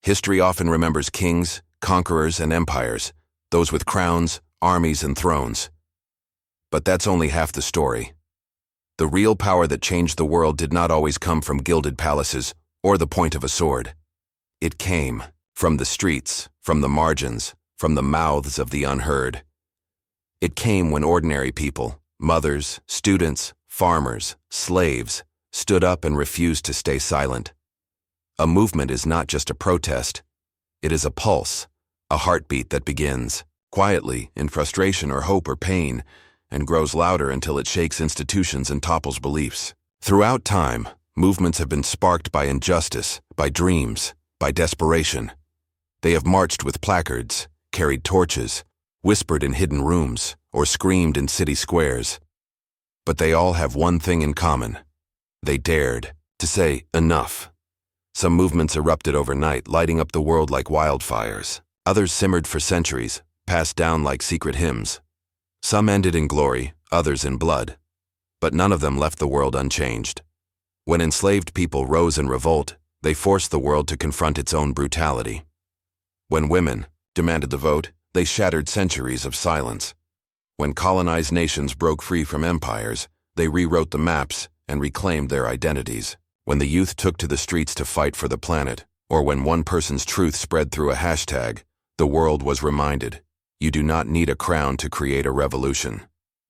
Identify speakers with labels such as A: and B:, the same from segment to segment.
A: History often remembers kings, conquerors, and empires, those with crowns, armies, and thrones. But that's only half the story. The real power that changed the world did not always come from gilded palaces or the point of a sword. It came from the streets, from the margins, from the mouths of the unheard. It came when ordinary people, mothers, students, farmers, slaves, stood up and refused to stay silent. A movement is not just a protest. It is a pulse, a heartbeat that begins quietly in frustration or hope or pain and grows louder until it shakes institutions and topples beliefs. Throughout time, movements have been sparked by injustice, by dreams, by desperation. They have marched with placards, carried torches, whispered in hidden rooms, or screamed in city squares. But they all have one thing in common. They dared to say enough. Some movements erupted overnight, lighting up the world like wildfires. Others simmered for centuries, passed down like secret hymns. Some ended in glory, others in blood. But none of them left the world unchanged. When enslaved people rose in revolt, they forced the world to confront its own brutality. When women demanded the vote, they shattered centuries of silence. When colonized nations broke free from empires, they rewrote the maps and reclaimed their identities. When the youth took to the streets to fight for the planet, or when one person's truth spread through a hashtag, the world was reminded, you do not need a crown to create a revolution.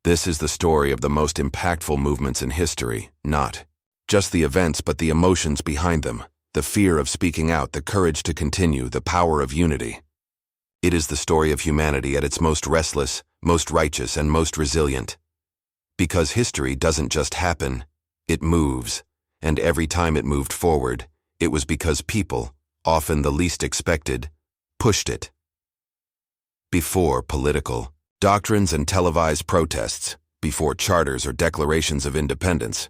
A: This is the story of the most impactful movements in history, not just the events but the emotions behind them, the fear of speaking out, the courage to continue, the power of unity. It is the story of humanity at its most restless, most righteous, and most resilient. Because history doesn't just happen, it moves. And every time it moved forward, it was because people, often the least expected, pushed it. Before political doctrines and televised protests, before charters or declarations of independence,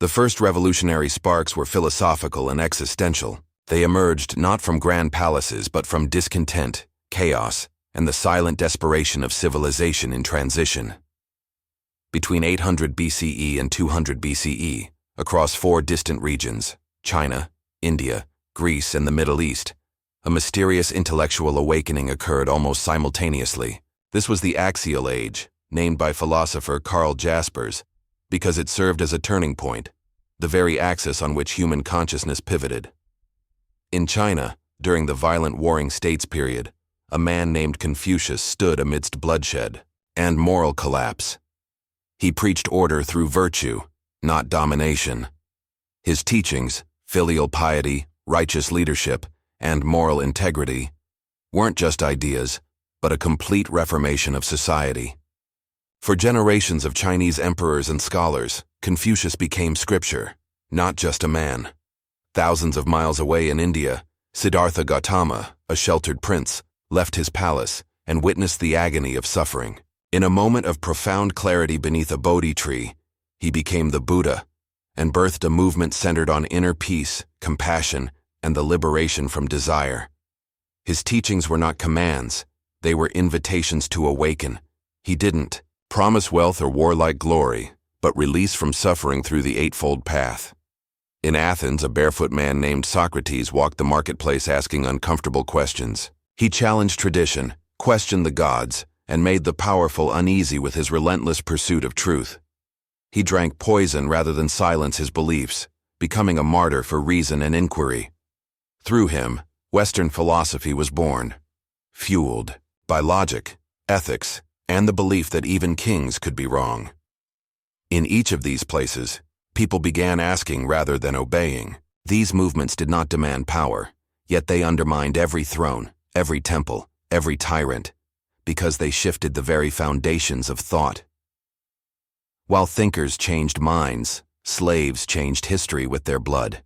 A: the first revolutionary sparks were philosophical and existential. They emerged not from grand palaces but from discontent, chaos, and the silent desperation of civilization in transition. Between 800 BCE and 200 BCE, across 4 distant regions, China, India, Greece, and the Middle East, a mysterious intellectual awakening occurred almost simultaneously. This was the Axial Age, named by philosopher Karl Jaspers, because it served as a turning point, the very axis on which human consciousness pivoted. In China, during the violent Warring States period, a man named Confucius stood amidst bloodshed and moral collapse. He preached order through virtue, not domination. His teachings, filial piety, righteous leadership, and moral integrity, weren't just ideas, but a complete reformation of society. For generations of Chinese emperors and scholars, Confucius became scripture, not just a man. Thousands of miles away in India, Siddhartha Gautama, a sheltered prince, left his palace and witnessed the agony of suffering. In a moment of profound clarity beneath a Bodhi tree, he became the Buddha and birthed a movement centered on inner peace, compassion, and the liberation from desire. His teachings were not commands, they were invitations to awaken. He didn't promise wealth or warlike glory, but release from suffering through the Eightfold Path. In Athens, a barefoot man named Socrates walked the marketplace asking uncomfortable questions. He challenged tradition, questioned the gods, and made the powerful uneasy with his relentless pursuit of truth. He drank poison rather than silence his beliefs, becoming a martyr for reason and inquiry. Through him, Western philosophy was born, fueled by logic, ethics, and the belief that even kings could be wrong. In each of these places, people began asking rather than obeying. These movements did not demand power, yet they undermined every throne, every temple, every tyrant, because they shifted the very foundations of thought. While thinkers changed minds, slaves changed history with their blood.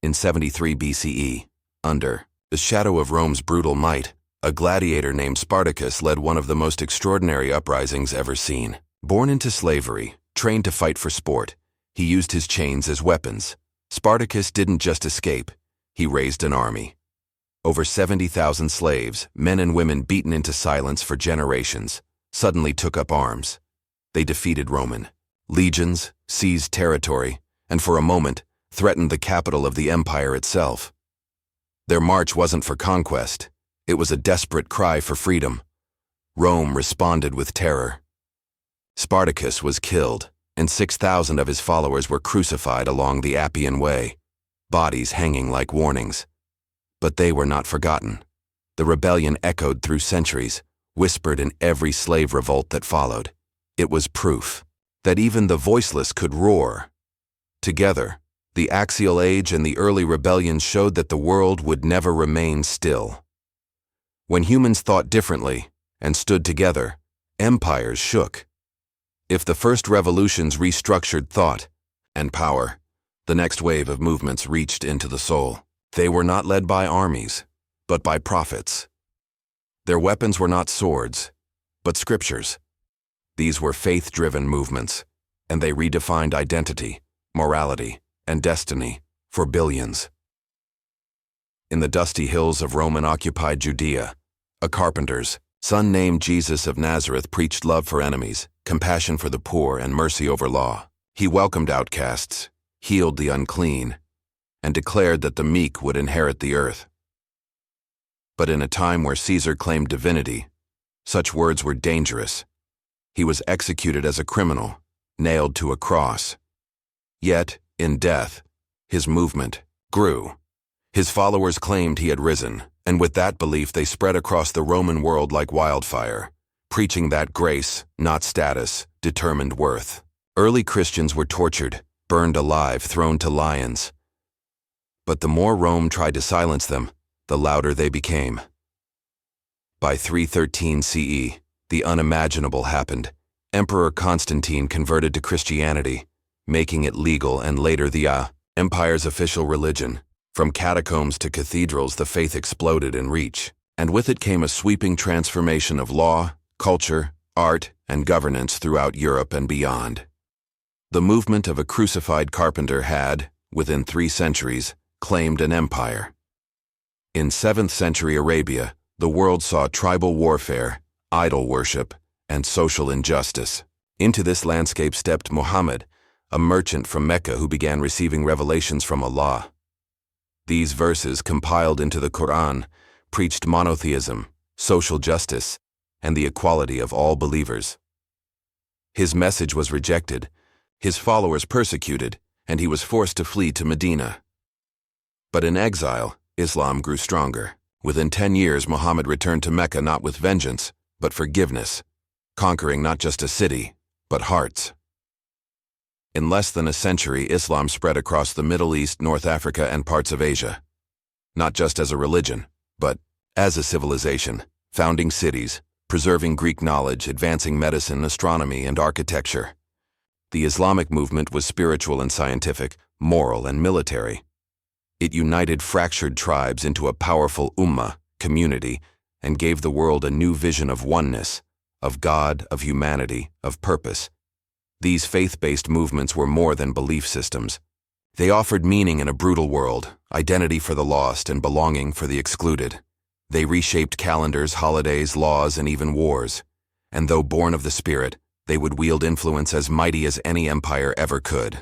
A: In 73 BCE, under the shadow of Rome's brutal might, a gladiator named Spartacus led one of the most extraordinary uprisings ever seen. Born into slavery, trained to fight for sport, he used his chains as weapons. Spartacus didn't just escape, he raised an army. Over 70,000 slaves, men and women beaten into silence for generations, suddenly took up arms. They defeated Roman legions, seized territory, and for a moment, threatened the capital of the empire itself. Their march wasn't for conquest. It was a desperate cry for freedom. Rome responded with terror. Spartacus was killed, and 6,000 of his followers were crucified along the Appian Way, bodies hanging like warnings. But they were not forgotten. The rebellion echoed through centuries, whispered in every slave revolt that followed. It was proof that even the voiceless could roar. Together, the Axial Age and the early rebellions showed that the world would never remain still. When humans thought differently and stood together, empires shook. If the first revolutions restructured thought and power, the next wave of movements reached into the soul. They were not led by armies, but by prophets. Their weapons were not swords, but scriptures. These were faith-driven movements, and they redefined identity, morality, and destiny for billions. In the dusty hills of Roman-occupied Judea, a carpenter's son named Jesus of Nazareth preached love for enemies, compassion for the poor, and mercy over law. He welcomed outcasts, healed the unclean, and declared that the meek would inherit the earth. But in a time where Caesar claimed divinity, such words were dangerous. He was executed as a criminal, nailed to a cross. Yet, in death, his movement grew. His followers claimed he had risen, and with that belief they spread across the Roman world like wildfire, preaching that grace, not status, determined worth. Early Christians were tortured, burned alive, thrown to lions. But the more Rome tried to silence them, the louder they became. By 313 CE, the unimaginable happened. Emperor Constantine converted to Christianity, making it legal and later the empire's official religion. From catacombs to cathedrals, the faith exploded in reach, and with it came a sweeping transformation of law, culture, art, and governance throughout Europe and beyond. The movement of a crucified carpenter had, within 3 centuries, claimed an empire. In 7th century Arabia, the world saw tribal warfare, idol worship, and social injustice. Into this landscape stepped Muhammad, a merchant from Mecca who began receiving revelations from Allah. These verses, compiled into the Quran, preached monotheism, social justice, and the equality of all believers. His message was rejected, his followers persecuted, and he was forced to flee to Medina. But in exile, Islam grew stronger. Within 10 years, Muhammad returned to Mecca not with vengeance, but forgiveness, conquering not just a city, but hearts. In less than a century, Islam spread across the Middle East, North Africa, and parts of Asia. Not just as a religion, but as a civilization, founding cities, preserving Greek knowledge, advancing medicine, astronomy, and architecture. The Islamic movement was spiritual and scientific, moral and military. It united fractured tribes into a powerful ummah, community, and gave the world a new vision of oneness, of God, of humanity, of purpose. These faith-based movements were more than belief systems. They offered meaning in a brutal world, identity for the lost, and belonging for the excluded. They reshaped calendars, holidays, laws, and even wars. And though born of the Spirit, they would wield influence as mighty as any empire ever could.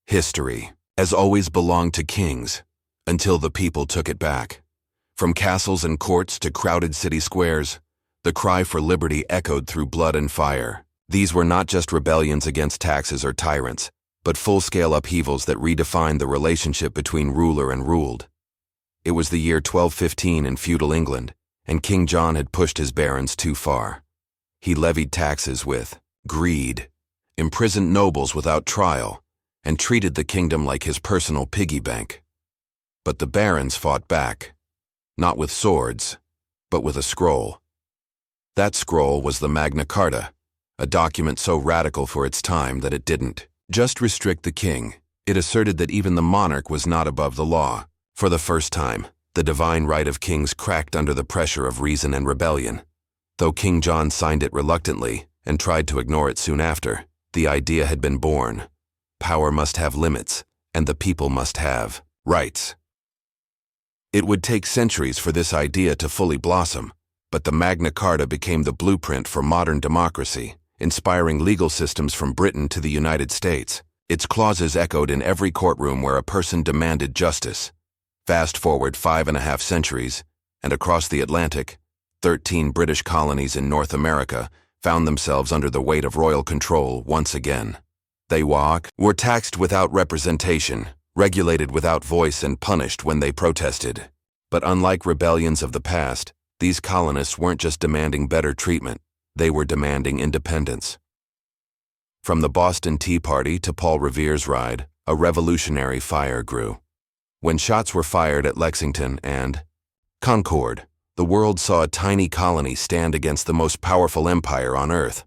A: History has always belonged to kings, until the people took it back. From castles and courts to crowded city squares, the cry for liberty echoed through blood and fire. These were not just rebellions against taxes or tyrants, but full-scale upheavals that redefined the relationship between ruler and ruled. It was the year 1215 in feudal England, and King John had pushed his barons too far. He levied taxes with greed, imprisoned nobles without trial, and treated the kingdom like his personal piggy bank. But the barons fought back, not with swords, but with a scroll. That scroll was the Magna Carta, a document so radical for its time that it didn't just restrict the king. It asserted that even the monarch was not above the law. For the first time, the divine right of kings cracked under the pressure of reason and rebellion. Though King John signed it reluctantly and tried to ignore it soon after, the idea had been born. Power must have limits, and the people must have rights. It would take centuries for this idea to fully blossom, but the Magna Carta became the blueprint for modern democracy, inspiring legal systems from Britain to the United States. Its clauses echoed in every courtroom where a person demanded justice, Fast forward 5.5 centuries, and across the Atlantic, 13 British colonies in North America found themselves under the weight of royal control once again. They were taxed without representation, regulated without voice, and punished when they protested. But unlike rebellions of the past, these colonists weren't just demanding better treatment, they were demanding independence. From the Boston Tea Party to Paul Revere's Ride, a revolutionary fire grew. When shots were fired at Lexington and Concord, the world saw a tiny colony stand against the most powerful empire on earth.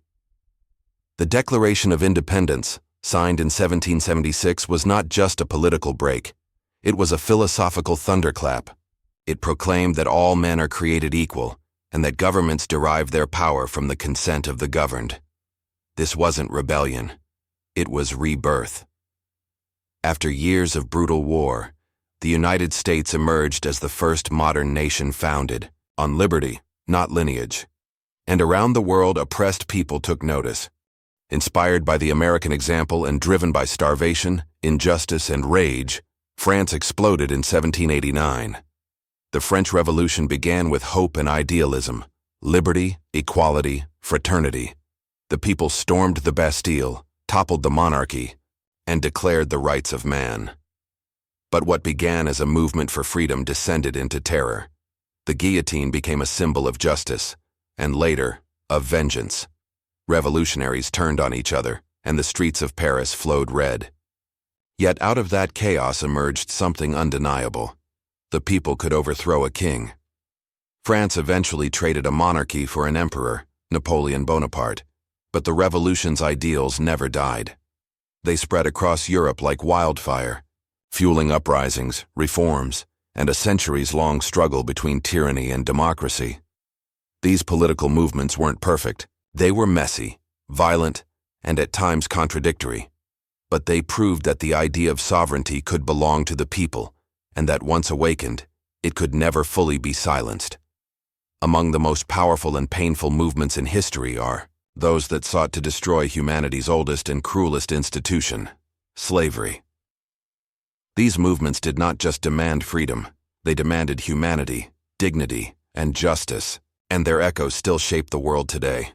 A: The Declaration of Independence, signed in 1776, was not just a political break. It was a philosophical thunderclap. It proclaimed that all men are created equal, and that governments derive their power from the consent of the governed. This wasn't rebellion. It was rebirth. After years of brutal war, the United States emerged as the first modern nation founded on liberty, not lineage. And around the world, oppressed people took notice. Inspired by the American example and driven by starvation, injustice, and rage, France exploded in 1789. The French Revolution began with hope and idealism, liberty, equality, fraternity. The people stormed the Bastille, toppled the monarchy, and declared the rights of man. But what began as a movement for freedom descended into terror. The guillotine became a symbol of justice, and later, of vengeance. Revolutionaries turned on each other, and the streets of Paris flowed red. Yet out of that chaos emerged something undeniable. The people could overthrow a king. France eventually traded a monarchy for an emperor, Napoleon Bonaparte, but the revolution's ideals never died. They spread across Europe like wildfire, fueling uprisings, reforms, and a centuries-long struggle between tyranny and democracy. These political movements weren't perfect. They were messy, violent, and at times contradictory. But they proved that the idea of sovereignty could belong to the people, and that once awakened, it could never fully be silenced. Among the most powerful and painful movements in history are those that sought to destroy humanity's oldest and cruelest institution, slavery. These movements did not just demand freedom, they demanded humanity, dignity, and justice, and their echoes still shape the world today.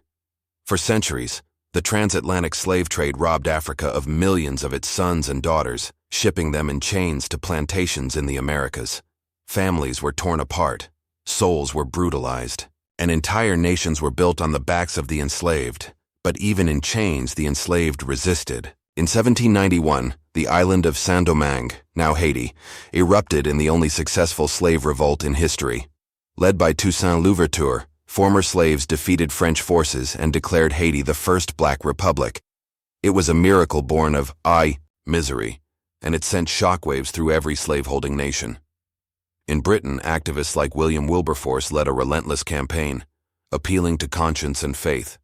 A: For centuries, the transatlantic slave trade robbed Africa of millions of its sons and daughters, shipping them in chains to plantations in the Americas. Families were torn apart, souls were brutalized, and entire nations were built on the backs of the enslaved. But even in chains, the enslaved resisted. In 1791, the island of Saint-Domingue, now Haiti, erupted in the only successful slave revolt in history. Led by Toussaint Louverture, former slaves defeated French forces and declared Haiti the first black republic. It was a miracle born of misery, and it sent shockwaves through every slaveholding nation. In Britain, activists like William Wilberforce led a relentless campaign, appealing to conscience and faith.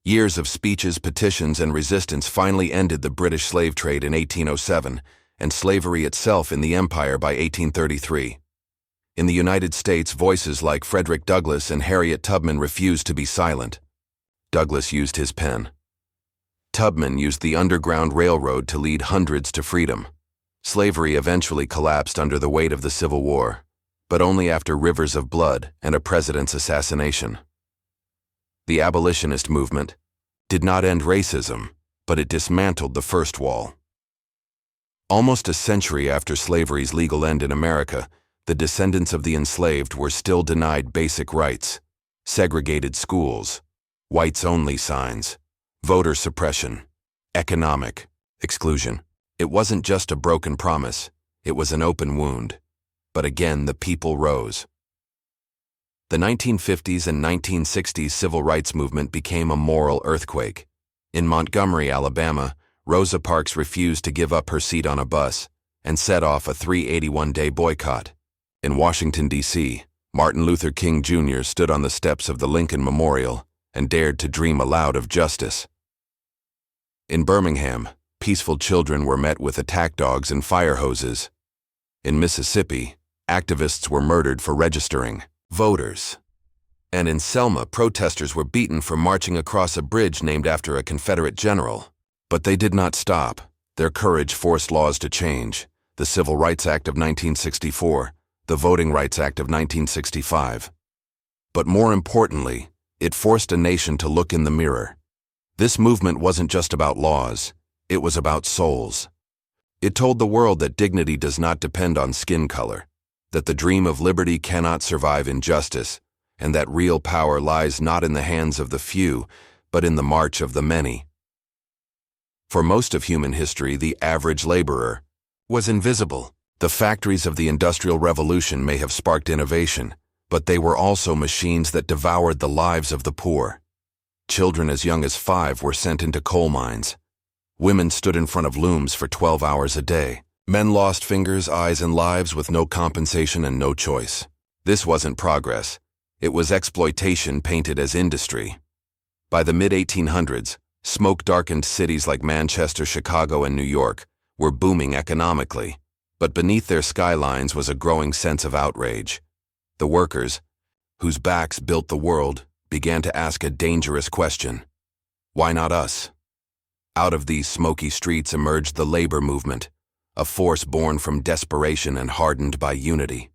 A: Years of speeches, petitions, and resistance finally ended the British slave trade in 1807, and slavery itself in the empire by 1833. In the United States, voices like Frederick Douglass and Harriet Tubman refused to be silent. Douglass used his pen. Tubman used the Underground Railroad to lead hundreds to freedom. Slavery eventually collapsed under the weight of the Civil War, but only after rivers of blood and a president's assassination. The abolitionist movement did not end racism, but it dismantled the first wall. Almost a century after slavery's legal end in America, the descendants of the enslaved were still denied basic rights, segregated schools, whites-only signs, voter suppression, economic exclusion. It wasn't just a broken promise, it was an open wound. But again, the people rose. The 1950s and 1960s civil rights movement became a moral earthquake. In Montgomery, Alabama, Rosa Parks refused to give up her seat on a bus and set off a 381-day boycott. In Washington, D.C., Martin Luther King Jr. stood on the steps of the Lincoln Memorial and dared to dream aloud of justice. In Birmingham, peaceful children were met with attack dogs and fire hoses. In Mississippi, activists were murdered for registering voters. And in Selma, protesters were beaten for marching across a bridge named after a Confederate general. But they did not stop. Their courage forced laws to change. The Civil Rights Act of 1964, the Voting Rights Act of 1965. But more importantly, it forced a nation to look in the mirror. This movement wasn't just about laws, it was about souls. It told the world that dignity does not depend on skin color, that the dream of liberty cannot survive injustice, and that real power lies not in the hands of the few, but in the march of the many. For most of human history, the average laborer was invisible. The factories of the Industrial Revolution may have sparked innovation, but they were also machines that devoured the lives of the poor. Children as young as 5 were sent into coal mines. Women stood in front of looms for 12 hours a day. Men lost fingers, eyes, and lives with no compensation and no choice. This wasn't progress. It was exploitation painted as industry. By the mid-1800s, smoke-darkened cities like Manchester, Chicago, and New York were booming economically, but beneath their skylines was a growing sense of outrage. The workers, whose backs built the world, began to ask a dangerous question. Why not us? Out of these smoky streets emerged the labor movement, a force born from desperation and hardened by unity.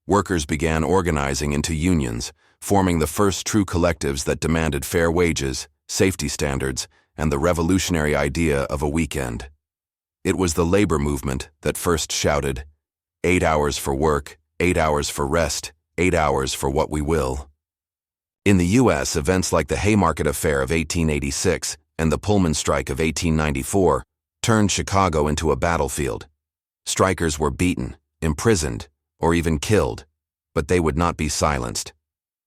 A: Workers began organizing into unions, forming the first true collectives that demanded fair wages, safety standards, and the revolutionary idea of a weekend. It was the labor movement that first shouted, 8 hours for work, 8 hours for rest, 8 hours for what we will. In the U.S., events like the Haymarket Affair of 1886 and the Pullman Strike of 1894 turned Chicago into a battlefield. Strikers were beaten, imprisoned, or even killed, but they would not be silenced.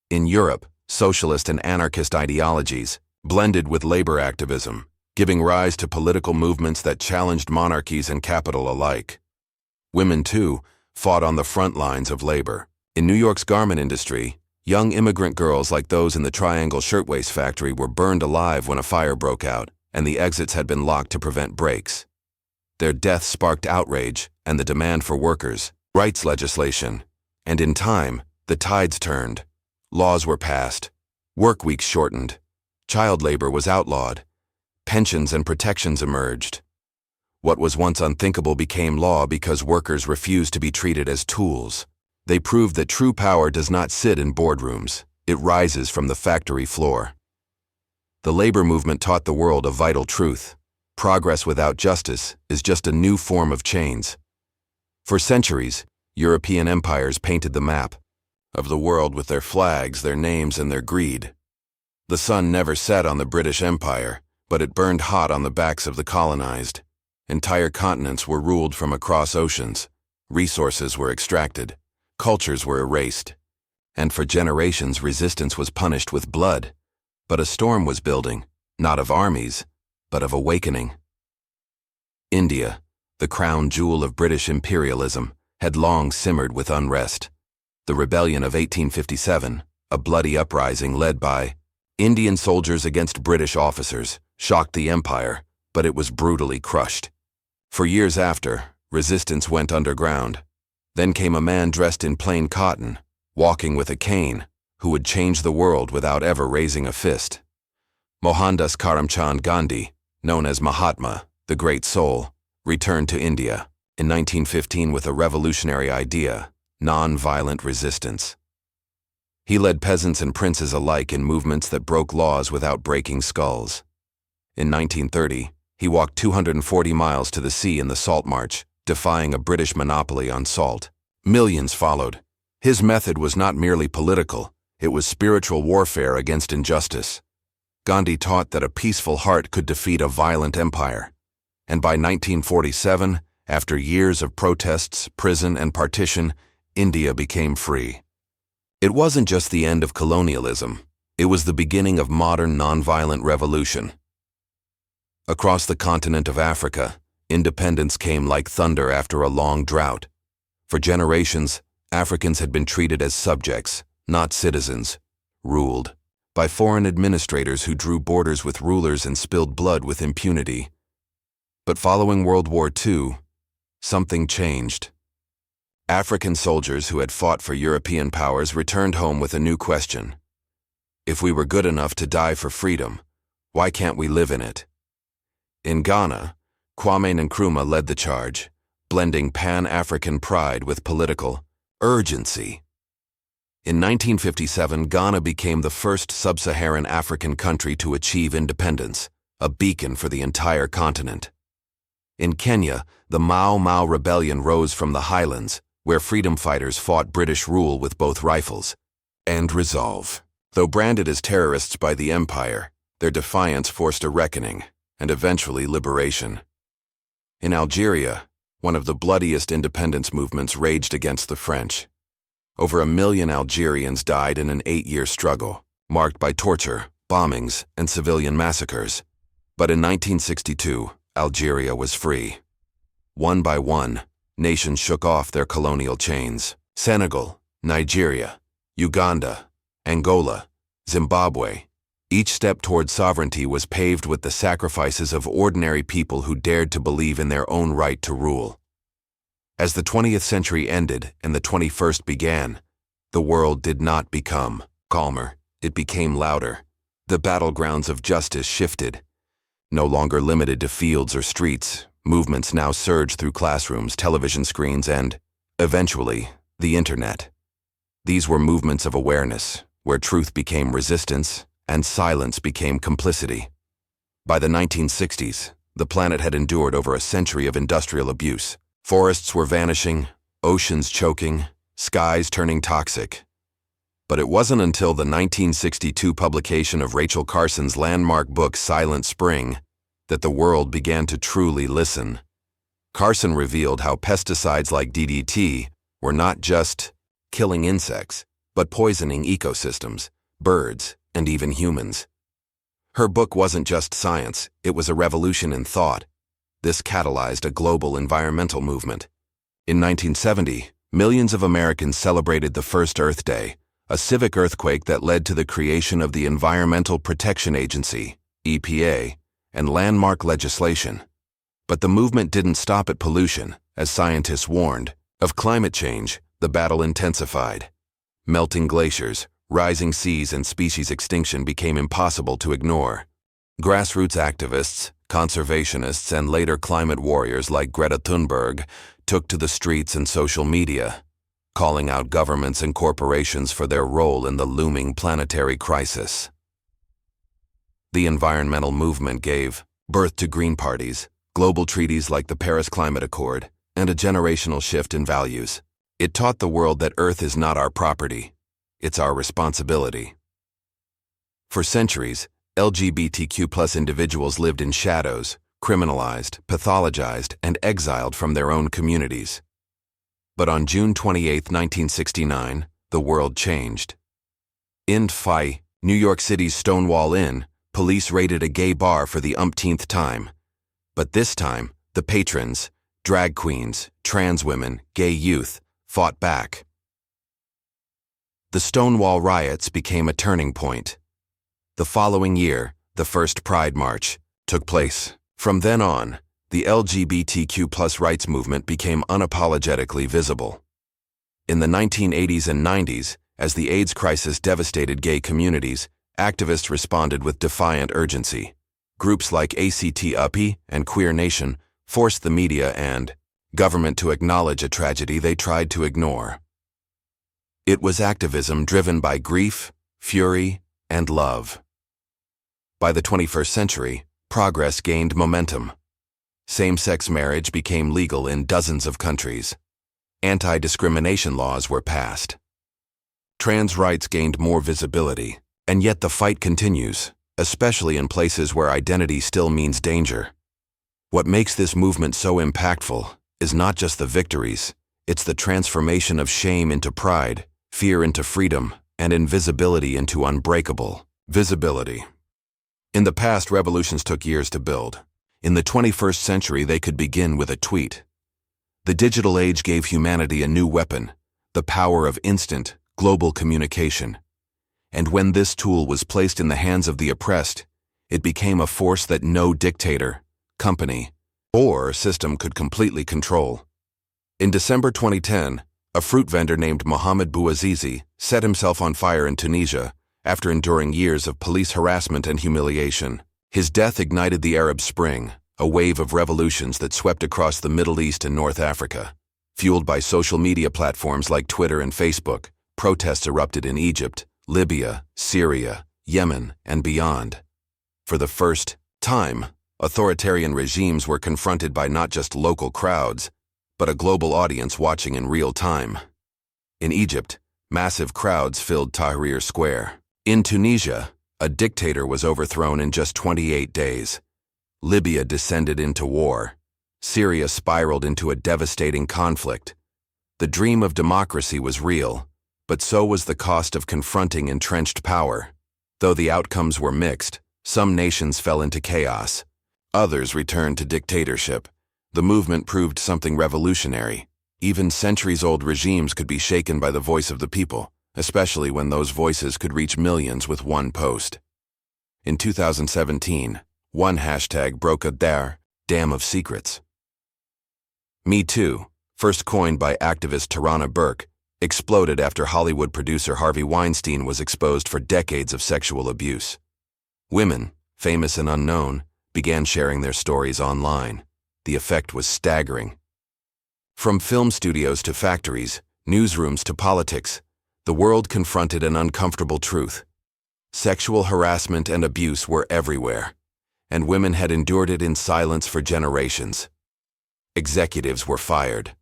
A: In Europe, socialist and anarchist ideologies blended with labor activism, giving rise to political movements that challenged monarchies and capital alike. Women, too, fought on the front lines of labor. In New York's garment industry, young immigrant girls like those in the Triangle Shirtwaist Factory were burned alive when a fire broke out, and the exits had been locked to prevent breaks. Their deaths sparked outrage and the demand for workers' rights legislation, and in time, the tides turned. Laws were passed, work weeks shortened, child labor was outlawed, pensions and protections emerged. What was once unthinkable became law because workers refused to be treated as tools. They proved that true power does not sit in boardrooms, it rises from the factory floor. The labor movement taught the world a vital truth. Progress without justice is just a new form of chains. For centuries, European empires painted the map of the world with their flags, their names, and their greed. The sun never set on the British Empire, but it burned hot on the backs of the colonized. Entire continents were ruled from across oceans. Resources were extracted. Cultures were erased. And for generations, resistance was punished with blood. But a storm was building, not of armies, but of awakening. India, the crown jewel of British imperialism, had long simmered with unrest. The rebellion of 1857, a bloody uprising led by Indian soldiers against British officers, shocked the empire, but it was brutally crushed. For years after, resistance went underground. Then came a man dressed in plain cotton, walking with a cane, who would change the world without ever raising a fist. Mohandas Karamchand Gandhi, known as Mahatma, the Great Soul, returned to India in 1915 with a revolutionary idea: non-violent resistance. He led peasants and princes alike in movements that broke laws without breaking skulls. In 1930, he walked 240 miles to the sea in the Salt March, defying a British monopoly on salt. Millions followed. His method was not merely political, it was spiritual warfare against injustice. Gandhi taught that a peaceful heart could defeat a violent empire. And by 1947, after years of protests, prison, and partition, India became free. It wasn't just the end of colonialism, it was the beginning of modern nonviolent revolution. Across the continent of Africa, independence came like thunder after a long drought. For generations, Africans had been treated as subjects, not citizens, ruled by foreign administrators who drew borders with rulers and spilled blood with impunity. But following World War II, something changed. African soldiers who had fought for European powers returned home with a new question. If we were good enough to die for freedom, why can't we live in it? In Ghana, Kwame Nkrumah led the charge, blending Pan-African pride with political urgency. In 1957, Ghana became the first sub-Saharan African country to achieve independence, a beacon for the entire continent. In Kenya, the Mau Mau Rebellion rose from the highlands, where freedom fighters fought British rule with both rifles and resolve. Though branded as terrorists by the empire, their defiance forced a reckoning and eventually liberation. In Algeria, one of the bloodiest independence movements raged against the French. Over 1 million Algerians died in an 8-year struggle, marked by torture, bombings, and civilian massacres. But in 1962, Algeria was free. One by one, nations shook off their colonial chains. Senegal, Nigeria, Uganda, Angola, Zimbabwe. Each step toward sovereignty was paved with the sacrifices of ordinary people who dared to believe in their own right to rule. As the 20th century ended and the 21st began, the world did not become calmer. It became louder. The battlegrounds of justice shifted. No longer limited to fields or streets, movements now surged through classrooms, television screens, and, eventually, the internet. These were movements of awareness, where truth became resistance and silence became complicity. By the 1960s, the planet had endured over a century of industrial abuse. Forests were vanishing, oceans choking, skies turning toxic. But it wasn't until the 1962 publication of Rachel Carson's landmark book Silent Spring that the world began to truly listen. Carson revealed how pesticides like DDT were not just killing insects, but poisoning ecosystems, birds, and even humans. Her book wasn't just science, it was a revolution in thought. This catalyzed a global environmental movement. In 1970, millions of Americans celebrated the first Earth Day, a civic earthquake that led to the creation of the Environmental Protection Agency, EPA, and landmark legislation. But the movement didn't stop at pollution, as scientists warned. Of climate change, the battle intensified. Melting glaciers, rising seas, and species extinction became impossible to ignore. Grassroots activists, conservationists, and later climate warriors like Greta Thunberg took to the streets and social media, calling out governments and corporations for their role in the looming planetary crisis. The environmental movement gave birth to green parties, global treaties like the Paris Climate Accord, and a generational shift in values. It taught the world that Earth is not our property, it's our responsibility. For centuries, LGBTQ+ individuals lived in shadows, criminalized, pathologized, and exiled from their own communities. But on June 28, 1969, the world changed. In Phi, New York City's Stonewall Inn, police raided a gay bar for the umpteenth time. But this time, the patrons, drag queens, trans women, gay youth, fought back. The Stonewall riots became a turning point. The following year, the first Pride March took place. From then on, the LGBTQ+ rights movement became unapologetically visible. In the 1980s and 90s, as the AIDS crisis devastated gay communities, activists responded with defiant urgency. Groups like ACT-UP and Queer Nation forced the media and government to acknowledge a tragedy they tried to ignore. It was activism driven by grief, fury, and love. By the 21st century, progress gained momentum. Same-sex marriage became legal in dozens of countries. Anti-discrimination laws were passed. Trans rights gained more visibility, and yet the fight continues, especially in places where identity still means danger. What makes this movement so impactful is not just the victories, it's the transformation of shame into pride, fear into freedom, and invisibility into unbreakable visibility. In the past, revolutions took years to build. In the 21st century, they could begin with a tweet. The digital age gave humanity a new weapon, the power of instant, global communication. And when this tool was placed in the hands of the oppressed, it became a force that no dictator, company, or system could completely control. In December 2010, a fruit vendor named Mohamed Bouazizi set himself on fire in Tunisia after enduring years of police harassment and humiliation. His death ignited the Arab Spring, a wave of revolutions that swept across the Middle East and North Africa. Fueled by social media platforms like Twitter and Facebook, protests erupted in Egypt, Libya, Syria, Yemen, and beyond. For the first time, authoritarian regimes were confronted by not just local crowds, but a global audience watching in real time. In Egypt, massive crowds filled Tahrir Square. In Tunisia, a dictator was overthrown in just 28 days. Libya descended into war. Syria spiraled into a devastating conflict. The dream of democracy was real, but so was the cost of confronting entrenched power. Though the outcomes were mixed, some nations fell into chaos. Others returned to dictatorship. The movement proved something revolutionary. Even centuries-old regimes could be shaken by the voice of the people, especially when those voices could reach millions with one post. In 2017, one hashtag broke a dam of secrets. Me Too, first coined by activist Tarana Burke, exploded after Hollywood producer Harvey Weinstein was exposed for decades of sexual abuse. Women, famous and unknown, began sharing their stories online. The effect was staggering. From film studios to factories, newsrooms to politics, the world confronted an uncomfortable truth. Sexual harassment and abuse were everywhere, and women had endured it in silence for generations. Executives were fired.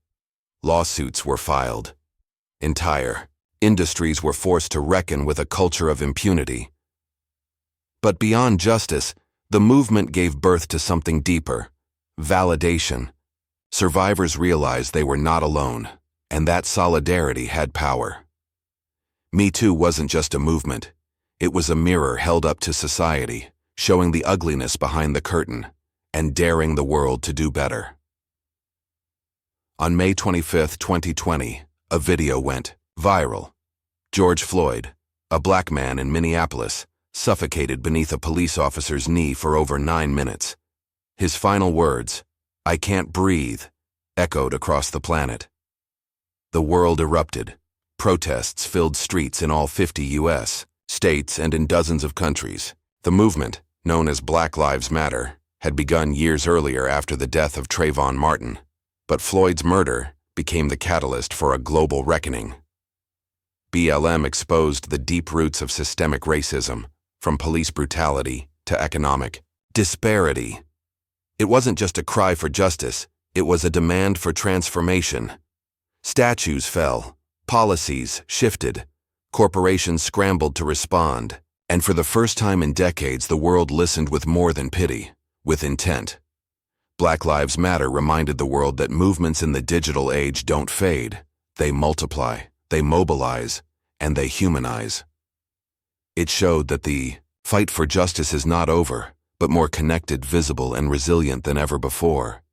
A: Lawsuits were filed. Entire industries were forced to reckon with a culture of impunity. But beyond justice, the movement gave birth to something deeper: validation. Survivors realized they were not alone, and that solidarity had power. Me Too wasn't just a movement. It was a mirror held up to society, showing the ugliness behind the curtain and daring the world to do better. On May 25, 2020, a video went viral. George Floyd, a black man in Minneapolis, suffocated beneath a police officer's knee for over 9 minutes. His final words, "I can't breathe," echoed across the planet. The world erupted. Protests filled streets in all 50 U.S. states and in dozens of countries. The movement, known as Black Lives Matter, had begun years earlier after the death of Trayvon Martin. But Floyd's murder became the catalyst for a global reckoning. BLM exposed the deep roots of systemic racism, from police brutality to economic disparity. It wasn't just a cry for justice, it was a demand for transformation. Statues fell, policies shifted, corporations scrambled to respond, and for the first time in decades the world listened with more than pity, with intent. Black Lives Matter reminded the world that movements in the digital age don't fade. They multiply, they mobilize, and they humanize. It showed that the fight for justice is not over, but more connected, visible, and resilient than ever before.